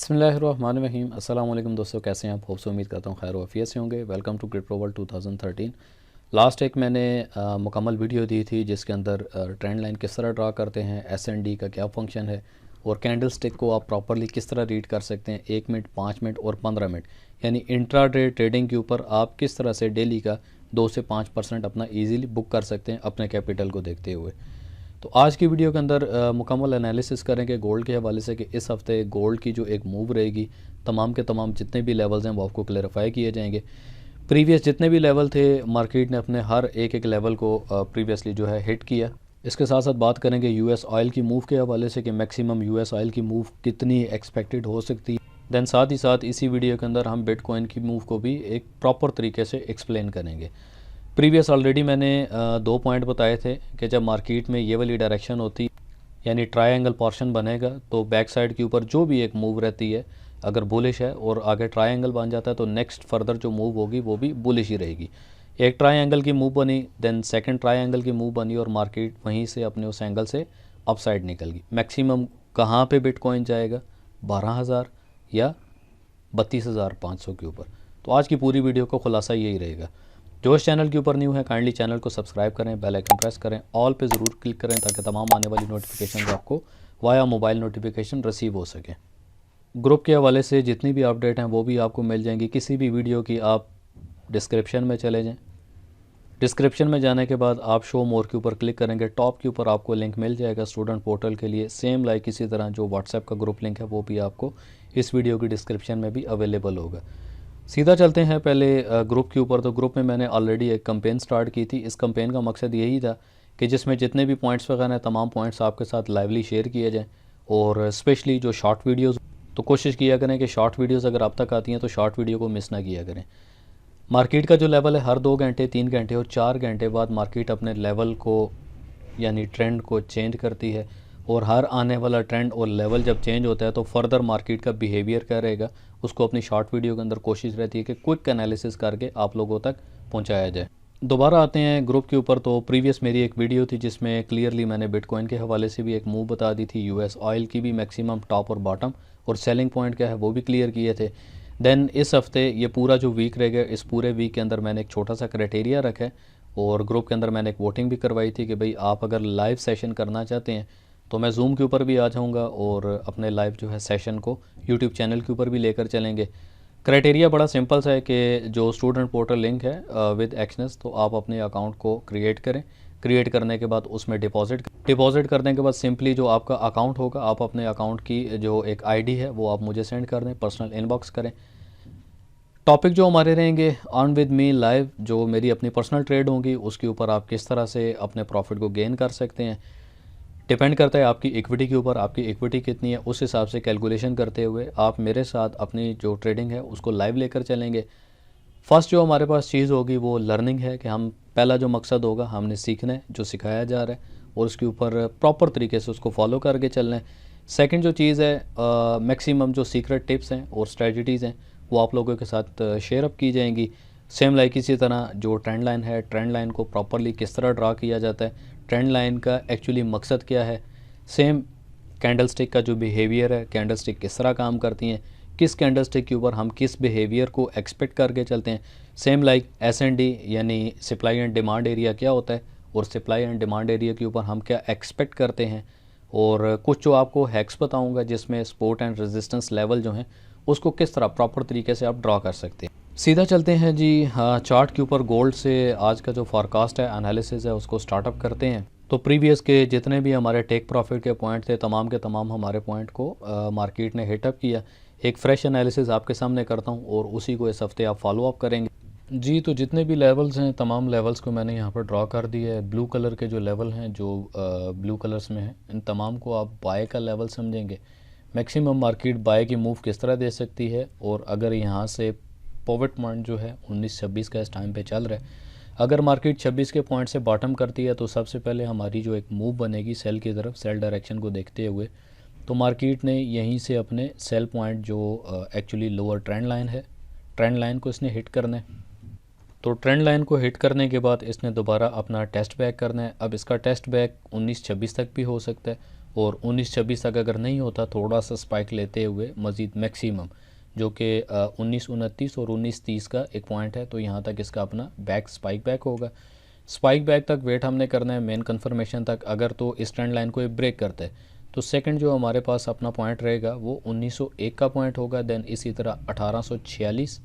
बिस्मिल्लाहिर्रहमानिर्रहीम। अस्सलाम वालेकुम दोस्तों, कैसे हैं आप? होप से उम्मीद करता हूँ खैर वाफियत से होंगे। Welcome to crypto world 2013। Last एक मैंने मुकम्मल वीडियो दी थी जिसके अंदर ट्रेंड लाइन किस तरह ड्रा करते हैं, एसएनडी का क्या फंक्शन है और कैंडल स्टिक को आप प्रॉपरली किस तरह रीड कर सकते हैं 1 मिनट, 5 मिनट और 15 मिनट, यानी इंट्राडे ट्रेडिंग के ऊपर आप किस तरह से डेली का 2 से 5% अपना ईजीली बुक कर सकते हैं अपने कैपिटल को देखते हुए। तो आज की वीडियो के अंदर मुकम्मल एनालिसिस करेंगे गोल्ड के हवाले से कि इस हफ्ते गोल्ड की जो एक मूव रहेगी, तमाम के तमाम जितने भी लेवल्स हैं वो आपको क्लेरिफाई किए जाएंगे। प्रीवियस जितने भी लेवल थे मार्केट ने अपने हर एक एक लेवल को प्रीवियसली जो है हिट किया। इसके साथ साथ बात करेंगे यूएस ऑयल की मूव के हवाले से कि मैक्सिमम यूएस ऑयल की मूव कितनी एक्सपेक्टेड हो सकती है। दैन साथ ही साथ इसी वीडियो के अंदर हम बिटकॉइन की मूव को भी एक प्रॉपर तरीके से एक्सप्लेन करेंगे। प्रीवियस ऑलरेडी मैंने 2 पॉइंट बताए थे कि जब मार्केट में ये वाली डायरेक्शन होती यानी ट्रायंगल पोर्शन बनेगा तो बैक साइड के ऊपर जो भी एक मूव रहती है अगर बुलिश है और आगे ट्रायंगल बन जाता है तो नेक्स्ट फर्दर जो मूव होगी वो भी बुलिश ही रहेगी। एक ट्रायंगल की मूव बनी, देन सेकंड ट्रायंगल की मूव बनी और मार्केट वहीं से अपने उस एंगल से अपसाइड निकल गई। मैक्सिमम कहाँ पे बिटकॉइन जाएगा? 12,000 या 32,500 के ऊपर। तो आज की पूरी वीडियो का खुलासा यही रहेगा। जो इस चैनल के ऊपर न्यू है काइंडली चैनल को सब्सक्राइब करें, बेल आइकन प्रेस करें, ऑल पे ज़रूर क्लिक करें ताकि तमाम आने वाली नोटिफिकेशन आपको वाया मोबाइल नोटिफिकेशन रिसीव हो सके। ग्रुप के हवाले से जितनी भी अपडेट हैं वो भी आपको मिल जाएंगी किसी भी वीडियो की। आप डिस्क्रिप्शन में चले जाएँ, डिस्क्रिप्शन में जाने के बाद आप शो मोर के ऊपर क्लिक करेंगे, टॉप के ऊपर आपको लिंक मिल जाएगा स्टूडेंट पोर्टल के लिए। सेम लाइक इसी तरह जो व्हाट्सएप का ग्रुप लिंक है वो भी आपको इस वीडियो की डिस्क्रिप्शन में भी अवेलेबल होगा। सीधा चलते हैं पहले ग्रुप के ऊपर। तो ग्रुप में मैंने ऑलरेडी एक कैंपेन स्टार्ट की थी। इस कैंपेन का मकसद यही था कि जिसमें जितने भी पॉइंट्स वगैरह हैं तमाम पॉइंट्स आपके साथ लाइवली शेयर किए जाएँ और स्पेशली जो शॉर्ट वीडियोज़, तो कोशिश किया करें कि शॉर्ट वीडियोज़ अगर आप तक आती हैं तो शॉर्ट वीडियो को मिस ना किया करें। मार्केट का जो लेवल है हर 2 घंटे, 3 घंटे और 4 घंटे बाद मार्केट अपने लेवल को यानी ट्रेंड को चेंज करती है और हर आने वाला ट्रेंड और लेवल जब चेंज होता है तो फर्दर मार्केट का बिहेवियर क्या रहेगा उसको अपनी शॉर्ट वीडियो के अंदर कोशिश रहती है कि क्विक एनालिसिस करके आप लोगों तक पहुंचाया जाए। दोबारा आते हैं ग्रुप के ऊपर। तो प्रीवियस मेरी एक वीडियो थी जिसमें क्लियरली मैंने बिटकॉइन के हवाले से भी एक मूव बता दी थी, यूएस ऑयल की भी मैक्सिमम टॉप और बॉटम और सेलिंग पॉइंट क्या है वो भी क्लियर किए थे। देन इस हफ्ते ये पूरा जो वीक रहेगा, इस पूरे वीक के अंदर मैंने एक छोटा सा क्राइटेरिया रखा है और ग्रुप के अंदर मैंने एक वोटिंग भी करवाई थी कि भाई आप अगर लाइव सेशन करना चाहते हैं तो मैं जूम के ऊपर भी आ जाऊंगा और अपने लाइव जो है सेशन को यूट्यूब चैनल के ऊपर भी लेकर चलेंगे। क्राइटेरिया बड़ा सिंपल सा है कि जो स्टूडेंट पोर्टल लिंक है विद एक्सनेस, तो आप अपने अकाउंट को क्रिएट करें। क्रिएट करने के बाद उसमें डिपॉजिट करने के बाद सिंपली जो आपका अकाउंट होगा आप अपने अकाउंट की जो एक आईडी है वो आप मुझे सेंड कर दें, पर्सनल इनबॉक्स करें। टॉपिक जो हमारे रहेंगे ऑन विद मी लाइव, जो मेरी अपनी पर्सनल ट्रेड होंगी उसके ऊपर आप किस तरह से अपने प्रॉफिट को गेन कर सकते हैं। डिपेंड करता है आपकी इक्विटी के ऊपर, आपकी इक्विटी कितनी है उस हिसाब से कैलकुलेशन करते हुए आप मेरे साथ अपनी जो ट्रेडिंग है उसको लाइव लेकर चलेंगे। फर्स्ट जो हमारे पास चीज़ होगी वो लर्निंग है कि हम पहला जो मकसद होगा हमने सीखना है जो सिखाया जा रहा है और उसके ऊपर प्रॉपर तरीके से उसको फॉलो करके चलना है। सेकंड जो चीज़ है मैक्सिमम जो सीक्रेट टिप्स हैं और स्ट्रेटजीज़ हैं वो आप लोगों के साथ शेयर अप की जाएंगी। सेम लाइक इसी तरह जो ट्रेंड लाइन है, ट्रेंड लाइन को प्रॉपरली किस तरह ड्रा किया जाता है, ट्रेंड लाइन का एक्चुअली मकसद क्या है, सेम कैंडल स्टिक का जो बिहेवियर है, कैंडल स्टिक किस तरह काम करती हैं, किस कैंडल स्टिक के ऊपर हम किस बिहेवियर को एक्सपेक्ट करके चलते हैं। सेम लाइक एसएनडी यानी सप्लाई एंड डिमांड एरिया क्या होता है और सप्लाई एंड डिमांड एरिया के ऊपर हम क्या एक्सपेक्ट करते हैं। और कुछ जो आपको हैक्स बताऊंगा जिसमें सपोर्ट एंड रेजिस्टेंस लेवल जो हैं उसको किस तरह प्रॉपर तरीके से आप ड्रा कर सकते हैं। सीधा चलते हैं जी हाँ चार्ट के ऊपर। गोल्ड से आज का जो फॉरकास्ट है, एनालिसिस है, उसको स्टार्टअप करते हैं। तो प्रीवियस के जितने भी हमारे टेक प्रॉफिट के पॉइंट थे तमाम के तमाम हमारे पॉइंट को मार्केट ने हिटअप किया। एक फ्रेश एनालिसिस आपके सामने करता हूँ और उसी को इस हफ्ते आप फॉलो अप करेंगे जी। तो जितने भी लेवल्स हैं तमाम लेवल्स को मैंने यहाँ पर ड्रा कर दिया है। ब्लू कलर के जो लेवल हैं जो ब्लू कलर्स में हैं इन तमाम को आप बाय का लेवल समझेंगे। मैक्सिमम मार्केट बाय की मूव किस तरह दे सकती है और अगर यहाँ से पॉविट पॉइंट जो है 19-26 का इस टाइम पे चल रहा है, अगर मार्केट 26 के पॉइंट से बॉटम करती है तो सबसे पहले हमारी जो एक मूव बनेगी सेल की तरफ, सेल डायरेक्शन को देखते हुए, तो मार्केट ने यहीं से अपने सेल पॉइंट जो एक्चुअली लोअर ट्रेंड लाइन है, ट्रेंड लाइन को इसने हिट करना है। तो ट्रेंड लाइन को हिट करने के बाद इसने दोबारा अपना टेस्ट बैक करना है। अब इसका टेस्ट बैक 19-26 तक भी हो सकता है और 19-26 तक अगर नहीं होता थोड़ा सा स्पाइक लेते हुए मज़ीद मैक्सिमम जो कि 19-29 और 19-30 का एक पॉइंट है, तो यहाँ तक इसका अपना स्पाइक बैक होगा। स्पाइक बैक तक वेट हमने करना है मेन कन्फर्मेशन तक। अगर तो इस ट्रेंड लाइन को ये ब्रेक करता है तो सेकंड जो हमारे पास अपना पॉइंट रहेगा वो 1901 का पॉइंट होगा। देन इसी तरह 1896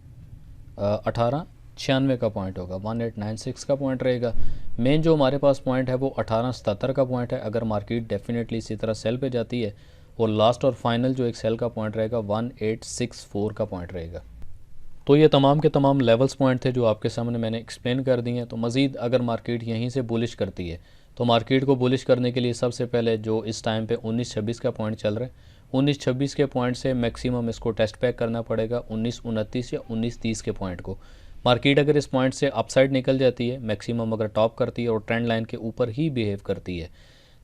का पॉइंट होगा, 1896 का पॉइंट रहेगा। मेन जो हमारे पास पॉइंट है वो 1877 का पॉइंट है अगर मार्केट डेफिनेटली इसी तरह सेल पे जाती है। और लास्ट और फाइनल जो एक सेल का पॉइंट रहेगा 1864 का पॉइंट रहेगा। तो ये तमाम के तमाम लेवल्स पॉइंट थे जो आपके सामने मैंने एक्सप्लेन कर दिए हैं। तो मज़ीद अगर मार्केट यहीं से बुलिश करती है तो मार्केट को बुलिश करने के लिए सबसे पहले जो इस टाइम पे 19-26 का पॉइंट चल रहा है, 19-26 के पॉइंट से मैक्सिमम इसको टेस्ट बैक करना पड़ेगा 19-29 या 19-30 के पॉइंट को। मार्केट अगर इस पॉइंट से अपसाइड निकल जाती है, मैक्सिमम अगर टॉप करती है और ट्रेंड लाइन के ऊपर ही बिहेव करती है,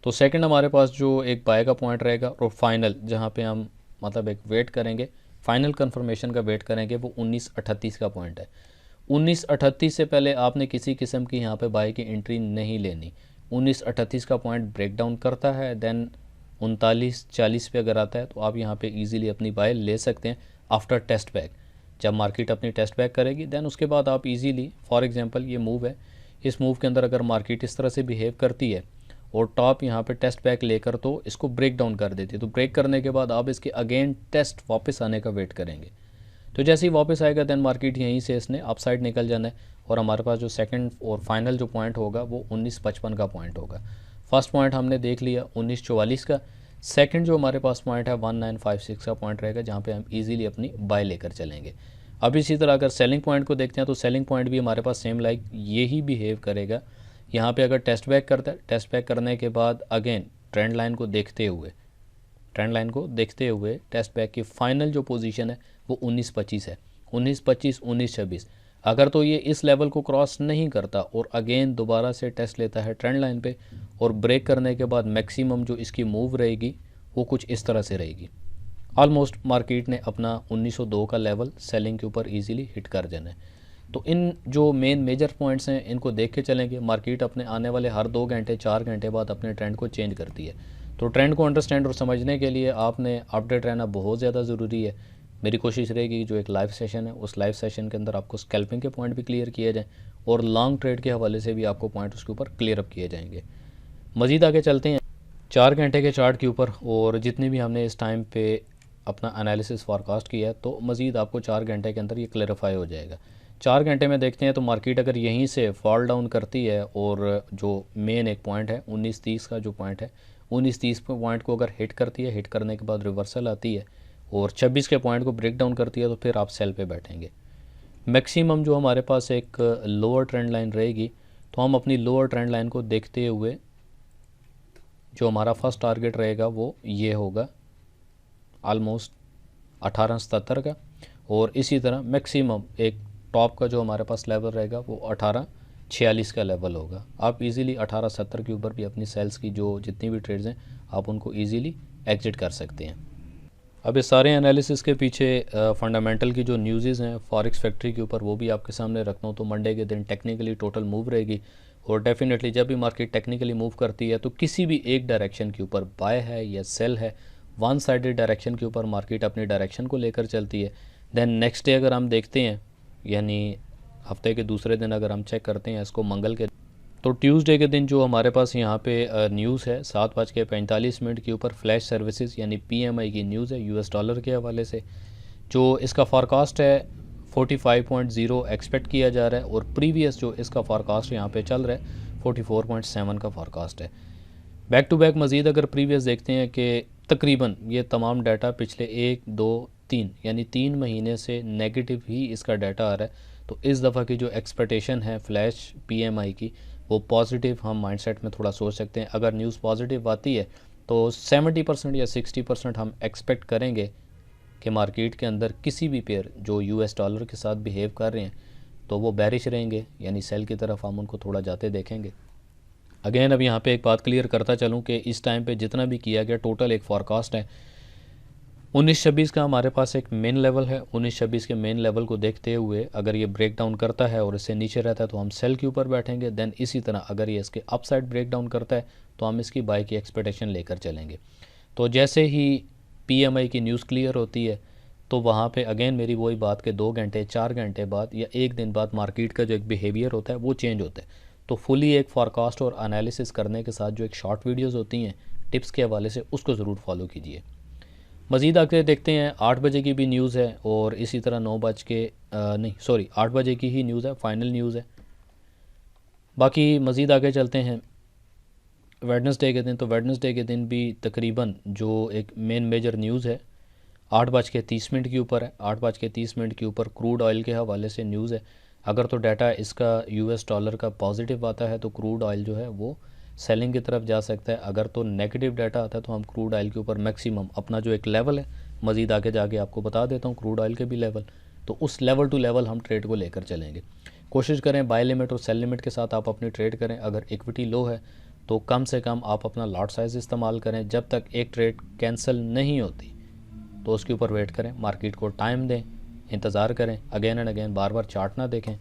तो सेकंड हमारे पास जो एक बाय का पॉइंट रहेगा और फाइनल जहाँ पे हम मतलब एक वेट करेंगे, फाइनल कंफर्मेशन का वेट करेंगे, वो 1938 का पॉइंट है। 1938 से पहले आपने किसी किस्म की यहाँ पे बाय की एंट्री नहीं लेनी। 1938 का पॉइंट ब्रेक डाउन करता है, देन 39-40 पे अगर आता है तो आप यहाँ पे इजीली अपनी बाय ले सकते हैं आफ्टर टेस्ट बैक। जब मार्केट अपनी टेस्ट बैक करेगी देन उसके बाद आप इजीली, फॉर एग्जांपल ये मूव है, इस मूव के अंदर अगर मार्केट इस तरह से बिहेव करती है और टॉप यहाँ पे टेस्ट बैक लेकर तो इसको ब्रेक डाउन कर देती है, तो ब्रेक करने के बाद आप इसके अगेन टेस्ट वापस आने का वेट करेंगे। तो जैसे ही वापस आएगा देन मार्केट यहीं से इसने अपसाइड निकल जाना है और हमारे पास जो सेकंड और फाइनल जो पॉइंट होगा वो 1955 का पॉइंट होगा। फर्स्ट पॉइंट हमने देख लिया 1944 का, सेकंड जो हमारे पास पॉइंट है 1956 का पॉइंट रहेगा जहाँ पे हम इजीली अपनी बाय लेकर चलेंगे। अब इसी तरह अगर सेलिंग पॉइंट को देखते हैं तो सेलिंग पॉइंट भी हमारे पास सेम लाइक यही बिहेव करेगा। यहाँ पे अगर टेस्ट बैक करता है, टेस्ट बैक करने के बाद अगेन ट्रेंड लाइन को देखते हुए टेस्ट बैक की फाइनल जो पोजीशन है वो 19-25 है, 19-25 19-26। अगर तो ये इस लेवल को क्रॉस नहीं करता और अगेन दोबारा से टेस्ट लेता है ट्रेंड लाइन पे और ब्रेक करने के बाद मैक्सिमम जो इसकी मूव रहेगी वो कुछ इस तरह से रहेगी। ऑलमोस्ट मार्केट ने अपना 1902 का लेवल सेलिंग के ऊपर इजीली हिट कर देना है। तो इन जो मेन मेजर पॉइंट्स हैं इनको देख के चलेंगे। मार्केट अपने आने वाले हर 2 घंटे 4 घंटे बाद अपने ट्रेंड को चेंज करती है, तो ट्रेंड को अंडरस्टैंड और समझने के लिए आपने अपडेट रहना बहुत ज़्यादा ज़रूरी है। मेरी कोशिश रहेगी जो एक लाइव सेशन है उस लाइव सेशन के अंदर आपको स्कैल्पिंग के पॉइंट भी क्लियर किए जाएँ और लॉन्ग ट्रेड के हवाले से भी आपको पॉइंट उसके ऊपर क्लियर अप किए जाएंगे। मज़ीद आगे चलते हैं 4 घंटे के चार्ट के ऊपर, और जितनी भी हमने इस टाइम पे अपना एनालिसिस फॉरकास्ट किया है तो मज़ीद आपको 4 घंटे के अंदर ये क्लैरिफाई हो जाएगा। 4 घंटे में देखते हैं तो मार्केट अगर यहीं से फॉल डाउन करती है और जो मेन एक पॉइंट है 19-30 का जो पॉइंट है 19-30 पॉइंट को अगर हिट करती है, हिट करने के बाद रिवर्सल आती है और 26 के पॉइंट को ब्रेक डाउन करती है तो फिर आप सेल पे बैठेंगे। मैक्सिमम जो हमारे पास एक लोअर ट्रेंड लाइन रहेगी तो हम अपनी लोअर ट्रेंड लाइन को देखते हुए जो हमारा फर्स्ट टारगेट रहेगा वो ये होगा ऑलमोस्ट 1877 का, और इसी तरह मैक्सिमम एक टॉप का जो हमारे पास लेवल रहेगा वो 1846 का लेवल होगा। आप इजीली 1870 के ऊपर भी अपनी सेल्स की जो जितनी भी ट्रेड्स हैं आप उनको इजीली एग्जिट कर सकते हैं। अब इस सारे एनालिसिस के पीछे फंडामेंटल की जो न्यूज़ हैं फॉरेक्स फैक्ट्री के ऊपर वो भी आपके सामने रखता हूँ। तो मंडे के दिन टेक्निकली टोटल मूव रहेगी और डेफिनेटली जब भी मार्केट टेक्निकली मूव करती है तो किसी भी एक डायरेक्शन के ऊपर बाय है या सेल है, वन साइडेड डायरेक्शन के ऊपर मार्केट अपनी डायरेक्शन को लेकर चलती है। देन नेक्स्ट डे अगर हम देखते हैं यानी हफ्ते के दूसरे दिन अगर हम चेक करते हैं इसको मंगल के, तो ट्यूसडे के दिन जो हमारे पास यहाँ पे न्यूज़ है 7:45 के ऊपर फ्लैश सर्विसेज यानी PMI की न्यूज़ है US डॉलर के हवाले से, जो इसका फॉरकास्ट है 45.0 एक्सपेक्ट किया जा रहा है और प्रीवियस जो इसका फॉरकास्ट यहाँ पे चल रहा है 44.7 का फॉरकास्ट है। बैक टू बैक मज़ीद अगर प्रीवियस देखते हैं कि तकरीबन ये तमाम डाटा पिछले 1 2 3 यानी 3 महीने से नेगेटिव ही इसका डाटा आ रहा है। तो इस दफ़ा की जो एक्सपेक्टेशन है फ्लैश PMI की वो पॉजिटिव हम माइंडसेट में थोड़ा सोच सकते हैं। अगर न्यूज़ पॉजिटिव आती है तो 70% या 60% हम एक्सपेक्ट करेंगे कि मार्केट के अंदर किसी भी पेयर जो US डॉलर के साथ बिहेव कर रहे हैं तो वो बैरिश रहेंगे, यानी सेल की तरफ हम उनको थोड़ा जाते देखेंगे। अगेन अब यहाँ पे एक बात क्लियर करता चलूँ कि इस टाइम पे जितना भी किया गया टोटल एक फॉरकास्ट है 19-26 का हमारे पास एक मेन लेवल है। 19-26 के मेन लेवल को देखते हुए अगर ये ब्रेक डाउन करता है और इससे नीचे रहता है तो हम सेल के ऊपर बैठेंगे। देन इसी तरह अगर ये इसके अपसाइड ब्रेक डाउन करता है तो हम इसकी बाय की एक्सपेक्टेशन लेकर चलेंगे। तो जैसे ही पीएमआई की न्यूज़ क्लियर होती है तो वहाँ पे अगेन मेरी वही बात के 2 घंटे 4 घंटे बाद या एक दिन बाद मार्केट का जो एक बिहेवियर होता है वो चेंज होता है। तो फुली एक फॉरकास्ट और एनालिसिस करने के साथ जो एक शॉर्ट वीडियोस होती हैं टिप्स के हवाले से, उसको ज़रूर फॉलो कीजिए। मज़ीद आगे देखते हैं, 8 बजे की भी न्यूज़ है और इसी तरह 9 बज के नहीं सॉरी 8 बजे की ही न्यूज़ है, फाइनल न्यूज़ है। बाकी मज़ीद आगे चलते हैं वेडनेसडे के दिन। तो वेडनेसडे के दिन भी तकरीबन जो एक मेन मेजर न्यूज़ है 8:30 के ऊपर है। 8:30 के ऊपर क्रूड ऑयल के हवाले से न्यूज़ है। अगर तो डाटा इसका यूएस डॉलर का पॉजिटिव आता है तो क्रूड ऑयल जो है वो सेलिंग की तरफ जा सकता है। अगर तो नेगेटिव डाटा आता है तो हम क्रूड ऑयल के ऊपर मैक्सिमम अपना जो एक लेवल है, मज़ीद आगे जाके आपको बता देता हूँ क्रूड ऑयल के भी लेवल, तो उस लेवल टू लेवल हम ट्रेड को लेकर चलेंगे। कोशिश करें बाय लिमिट और सेल लिमिट के साथ आप अपनी ट्रेड करें। अगर इक्विटी लो है तो कम से कम आप अपना लॉट साइज़ इस्तेमाल करें। जब तक एक ट्रेड कैंसिल नहीं होती तो उसके ऊपर वेट करें, मार्केट को टाइम दें, इंतज़ार करें, again and again bar bar chart ना देखें।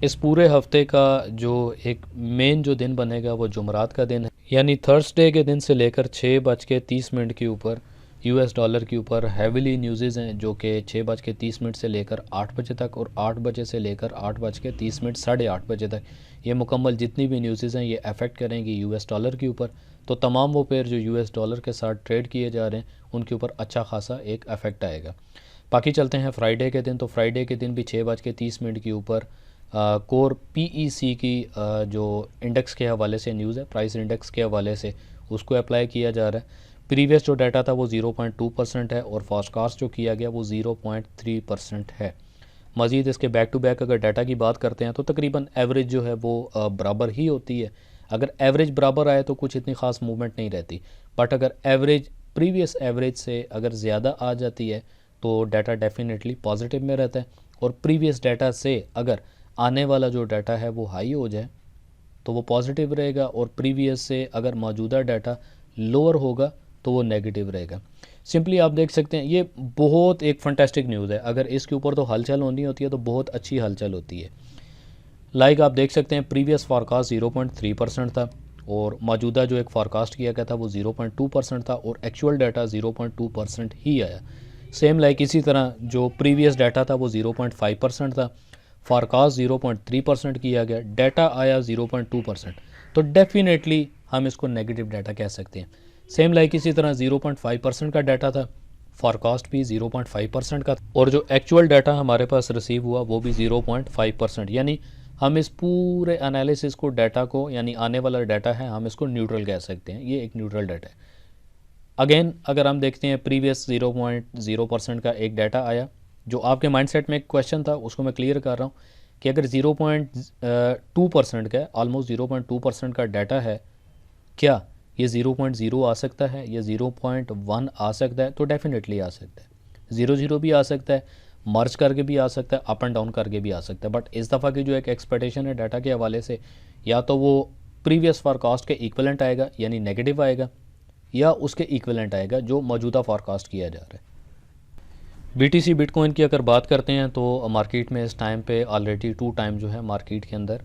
इस पूरे हफ्ते का जो एक मेन जो दिन बनेगा वो जुमरात का दिन है, यानी थर्सडे के दिन से लेकर 6:30 के ऊपर यूएस डॉलर के ऊपर हैविली न्यूज़ हैं जो कि 6:30 से लेकर 8 बजे तक और 8 बजे से लेकर 8:30 8:30 बजे तक ये मुकम्मल जितनी भी न्यूज़ हैं ये अफेक्ट करेंगी यूएस डॉलर के ऊपर। तो तमाम वो पेयर जो यूएस डॉलर के साथ ट्रेड किए जा रहे हैं उनके ऊपर अच्छा खासा एक अफेक्ट आएगा। बाकी चलते हैं फ्राइडे के दिन। तो फ्राइडे के दिन भी 6:30 के ऊपर कोर पीईसी की जो इंडेक्स के हवाले से न्यूज़ है, प्राइस इंडेक्स के हवाले से उसको अप्लाई किया जा रहा है। प्रीवियस जो डाटा था वो 0.2% है और फॉरकास्ट जो किया गया वो 0.3% है। मज़ीद इसके बैक टू बैक अगर डाटा की बात करते हैं तो तकरीबन एवरेज जो है वो बराबर ही होती है। अगर एवरेज बराबर आए तो कुछ इतनी ख़ास मूवमेंट नहीं रहती, बट अगर एवरेज प्रीवियस एवरेज से अगर ज़्यादा आ जाती है तो डाटा डेफिनेटली पॉजिटिव में रहता है। और प्रीवियस डाटा से अगर आने वाला जो डाटा है वो हाई हो जाए तो वो पॉजिटिव रहेगा और प्रीवियस से अगर मौजूदा डाटा लोअर होगा तो वो नेगेटिव रहेगा। सिंपली आप देख सकते हैं ये बहुत एक फंटेस्टिक न्यूज़ है। अगर इसके ऊपर तो हलचल होनी होती है तो बहुत अच्छी हलचल होती है। लाइक आप देख सकते हैं प्रीवियस फॉरकास्ट 0.3% था और मौजूदा जो एक फॉरकास्ट किया गया था वो 0.2% था और एक्चुअल डाटा 0.2% ही आया। सेम लाइक इसी तरह जो प्रीवियस डाटा था वो 0.5% था, फॉरकास्ट 0.3% किया गया, डाटा आया 0.2%। तो डेफिनेटली हम इसको नेगेटिव डाटा कह सकते हैं। सेम लाइक इसी तरह 0.5% का डाटा था, फॉरकास्ट भी 0.5% का था और जो एक्चुअल डाटा हमारे पास रिसीव हुआ वो भी 0.5%। यानी हम इस पूरे एनालिसिस को डाटा को यानी आने वाला डाटा है हम इसको न्यूट्रल कह सकते हैं। ये एक न्यूट्रल डाटा है। अगेन अगर हम देखते हैं प्रीवियस 0.0% का एक डाटा आया, जो आपके माइंडसेट में एक क्वेश्चन था उसको मैं क्लियर कर रहा हूँ कि अगर 0.2% का ऑलमोस्ट 0.2% का डाटा है, क्या ये 0.0 आ सकता है या 0.1 आ सकता है? तो डेफिनेटली आ सकता है। 0.0 भी आ सकता है, मर्ज करके भी आ सकता है, अप एंड डाउन करके भी आ सकता है। बट इस दफ़ा की जो एक एक्सपेक्टेशन है डाटा के हवाले से, या तो वो प्रीवियस फॉरकास्ट के इक्विवेलेंट आएगा यानी नेगेटिव आएगा, या उसके इक्विवेलेंट आएगा जो मौजूदा फॉरकास्ट किया जा रहा है। बीटीसी बिटकॉइन की अगर बात करते हैं तो मार्केट में इस टाइम पे ऑलरेडी 2 टाइम जो है मार्केट के अंदर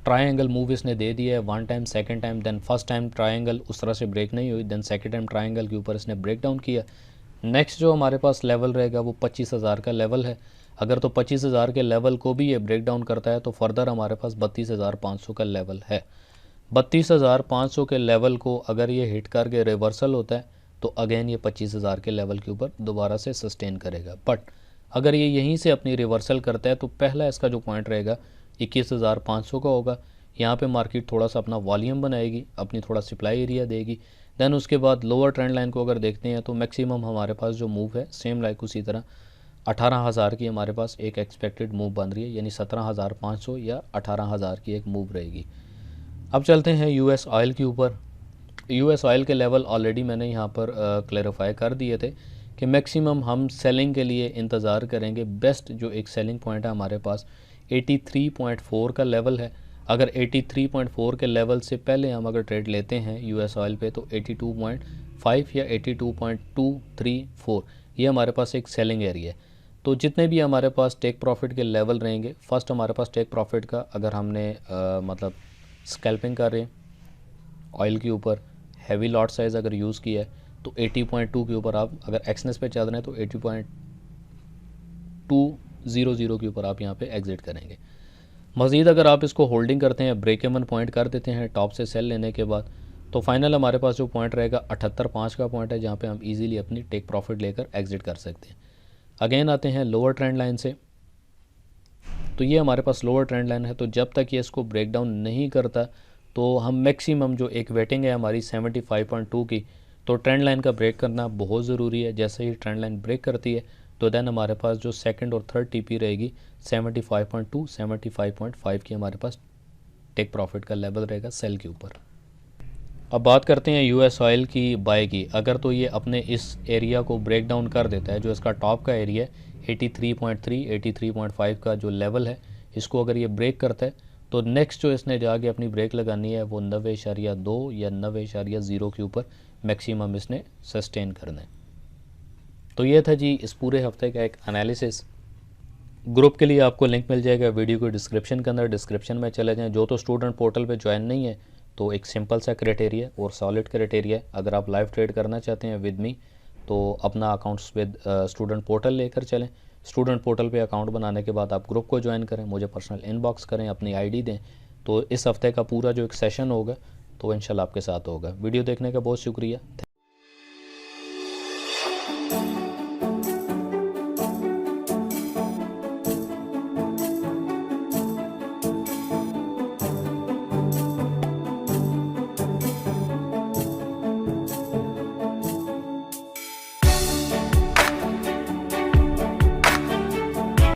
ट्रायंगल मूव इसने दे दिया है। 1 time, second time, then first time triangle उस तरह से ब्रेक नहीं हुई, देन सेकंड टाइम ट्रायंगल के ऊपर इसने ब्रेक डाउन किया। नेक्स्ट जो हमारे पास लेवल रहेगा वो 25,000 का लेवल है। अगर तो 25,000 के लेवल को भी ये ब्रेक डाउन करता है तो फर्दर हमारे पास 32,500 का लेवल है। 32,500 के लेवल को अगर ये हिट करके रिवर्सल होता है तो अगेन ये 25,000 के लेवल के ऊपर दोबारा से सस्टेन करेगा। बट अगर ये यहीं से अपनी रिवर्सल करता है तो पहला इसका जो पॉइंट रहेगा 21,500 का होगा। यहाँ पे मार्केट थोड़ा सा अपना वॉल्यूम बनाएगी, अपनी थोड़ा सप्लाई एरिया देगी। देन उसके बाद लोअर ट्रेंड लाइन को अगर देखते हैं तो मैक्सिमम हमारे पास जो मूव है सेम लाइक उसी तरह 18,000 की हमारे पास एक एक्सपेक्टेड मूव बन रही है, यानी 17,500 या 18,000 की एक मूव रहेगी। अब चलते हैं यूएस ऑयल के ऊपर। यूएस ऑयल के लेवल ऑलरेडी मैंने यहाँ पर क्लैरिफाई कर दिए थे कि मैक्सिमम हम सेलिंग के लिए इंतज़ार करेंगे। बेस्ट जो एक सेलिंग पॉइंट है हमारे पास 83.4 का लेवल है। अगर 83.4 के लेवल से पहले हम अगर ट्रेड लेते हैं यूएस ऑयल पे तो 82.5 या 82.234 ये हमारे पास एक सेलिंग एरिया है। तो जितने भी हमारे पास टेक प्रॉफिट के लेवल रहेंगे, फर्स्ट हमारे पास टेक प्रॉफिट का अगर हमने मतलब स्कैल्पिंग कर रहे हैं ऑयल के ऊपर हैवी लॉट साइज़ अगर यूज़ किया है तो 80.2 के ऊपर आप अगर एक्सनेस पे चल रहे हैं तो 80.200 के ऊपर आप यहाँ पे एग्ज़िट करेंगे। मज़ीद अगर आप इसको होल्डिंग करते हैं, ब्रेक इवन पॉइंट कर देते हैं टॉप से सेल लेने के बाद, तो फाइनल हमारे पास जो पॉइंट रहेगा 78.5 का पॉइंट है, जहाँ पे हम इजीली अपनी टेक प्रॉफिट लेकर एग्ज़िट कर सकते हैं। अगेन आते हैं लोअर ट्रेंड लाइन से, तो ये हमारे पास लोअर ट्रेंड लाइन है, तो जब तक ये इसको ब्रेक डाउन नहीं करता तो हम मैक्सिमम जो एक वेटिंग है हमारी 75.2 की, तो ट्रेंड लाइन का ब्रेक करना बहुत ज़रूरी है। जैसे ही ट्रेंड लाइन ब्रेक करती है तो देन हमारे पास जो सेकंड और थर्ड टीपी रहेगी 75.2 75.5 की हमारे पास टेक प्रॉफिट का लेवल रहेगा सेल के ऊपर। अब बात करते हैं यूएस ऑयल की बाय की। अगर तो ये अपने इस एरिया को ब्रेक डाउन कर देता है, जो इसका टॉप का एरिया है 83.3 83.5 का जो लेवल है, इसको अगर ये ब्रेक करता है तो नेक्स्ट जो इसने जाके अपनी ब्रेक लगानी है वो 90.2 या 90.0 के ऊपर मैक्सिमम इसने सस्टेन करना है। तो ये था जी इस पूरे हफ्ते का एक एनालिसिस। ग्रुप के लिए आपको लिंक मिल जाएगा वीडियो को डिस्क्रिप्शन के अंदर, डिस्क्रिप्शन में चले जाएं। जो तो स्टूडेंट पोर्टल पे ज्वाइन नहीं है तो एक सिंपल सा क्राइटेरिया और सॉलिड क्राइटेरिया, अगर आप लाइव ट्रेड करना चाहते हैं विद मी तो अपना अकाउंट्स विद स्टूडेंट पोर्टल लेकर चलें। स्टूडेंट पोर्टल पे अकाउंट बनाने के बाद आप ग्रुप को ज्वाइन करें, मुझे पर्सनल इनबॉक्स करें, अपनी आईडी दें, तो इस हफ्ते का पूरा जो एक सेशन होगा तो इंशाल्लाह आपके साथ होगा। वीडियो देखने का बहुत शुक्रिया।